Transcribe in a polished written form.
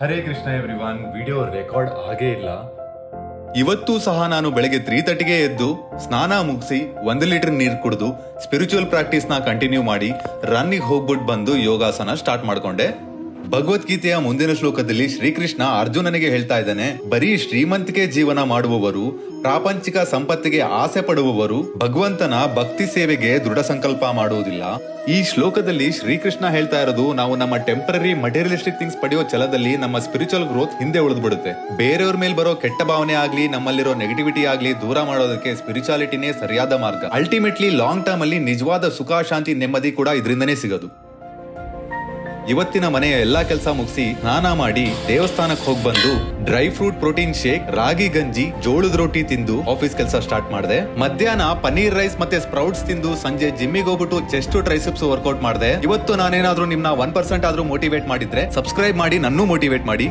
Hare Krishna everyone. Video record ಆಗೇ ಇಲ್ಲ. ಇವತ್ತೂ ಸಹ ನಾನು ಬೆಳಗ್ಗೆ 3:30ಗೆ ಎದ್ದು ಸ್ನಾನ ಮುಗಿಸಿ 1 ಲೀಟರ್ ನೀರು ಕುಡಿದು ಸ್ಪಿರಿಚುವಲ್ ಪ್ರಾಕ್ಟೀಸ್ ನ ಕಂಟಿನ್ಯೂ ಮಾಡಿ ರನ್ನಿಗೆ ಹೋಗ್ಬಿಟ್ಟು ಬಂದು ಯೋಗಾಸನ ಸ್ಟಾರ್ಟ್ ಮಾಡ್ಕೊಂಡೆ. ಭಗವದ್ಗೀತೆಯ ಮುಂದಿನ ಶ್ಲೋಕದಲ್ಲಿ ಶ್ರೀಕೃಷ್ಣ ಅರ್ಜುನನಿಗೆ ಹೇಳ್ತಾ ಇದ್ದಾನೆ, ಬರೀ ಶ್ರೀಮಂತಿಕೆ ಜೀವನ ಮಾಡುವವರು, ಪ್ರಾಪಂಚಿಕ ಸಂಪತ್ತಿಗೆ ಆಸೆ ಪಡುವವರು ಭಗವಂತನ ಭಕ್ತಿ ಸೇವೆಗೆ ದೃಢ ಸಂಕಲ್ಪ ಮಾಡುವುದಿಲ್ಲ. ಈ ಶ್ಲೋಕದಲ್ಲಿ ಶ್ರೀಕೃಷ್ಣ ಹೇಳ್ತಾ ಇರೋದು, ನಾವು ನಮ್ಮ ಟೆಂಪರರಿ ಮಟೀರಿಯಲಿಸ್ಟಿಕ್ ಥಿಂಗ್ಸ್ ಪಡೆಯೋ ಛಲದಲ್ಲಿ ನಮ್ಮ ಸ್ಪಿರಿಚುವಲ್ ಗ್ರೋತ್ ಹಿಂದೆ ಉಳಿದ್ಬಿಡುತ್ತೆ. ಬೇರೆಯವ್ರ ಮೇಲೆ ಬರೋ ಕೆಟ್ಟ ಭಾವನೆ ಆಗ್ಲಿ, ನಮ್ಮಲ್ಲಿರೋ ನೆಗೆಟಿವಿಟಿ ಆಗ್ಲಿ ದೂರ ಮಾಡೋದಕ್ಕೆ ಸ್ಪಿರಿಚುಯಾಲಿಟಿನೇ ಸರಿಯಾದ ಮಾರ್ಗ. ಅಲ್ಟಿಮೇಟ್ಲಿ ಲಾಂಗ್ ಟರ್ಮ್ ಅಲ್ಲಿ ನಿಜವಾದ ಸುಖ, ಶಾಂತಿ, ನೆಮ್ಮದಿ ಕೂಡ ಇದರಿಂದನೇ ಸಿಗೋದು. ಇವತ್ತಿನ ಮನೆಯ ಎಲ್ಲಾ ಕೆಲಸ ಮುಗಿಸಿ ಸ್ನಾನ ಮಾಡಿ ದೇವಸ್ಥಾನಕ್ಕೆ ಹೋಗಿ ಬಂದು ಡ್ರೈ ಫ್ರೂಟ್ ಪ್ರೋಟೀನ್ ಶೇಕ್, ರಾಗಿ ಗಂಜಿ, ಜೋಳದ ರೊಟ್ಟಿ ತಿಂದು ಆಫೀಸ್ ಕೆಲಸ ಸ್ಟಾರ್ಟ್ ಮಾಡಿದೆ. ಮಧ್ಯಾಹ್ನ ಪನ್ನೀರ್ ರೈಸ್ ಮತ್ತೆ ಸ್ಪ್ರೌಟ್ಸ್ ತಿಂದು ಸಂಜೆ ಜಿಮ್ಮಿಗೆ ಹೋಗ್ಬಿಟ್ಟು ಚೆಸ್ಟ್ ಟ್ರೈಸೆಪ್ಸ್ ವರ್ಕೌಟ್ ಮಾಡಿದೆ. ಇವತ್ತು ನಾನೇನಾದ್ರೂ ನಿಮ್ನ 1% ಆದ್ರೂ ಮೋಟಿವೇಟ್ ಮಾಡಿದ್ರೆ ಸಬ್ಸ್ಕ್ರೈಬ್ ಮಾಡಿ, ನನ್ನೂ ಮೋಟಿವೇಟ್ ಮಾಡಿ.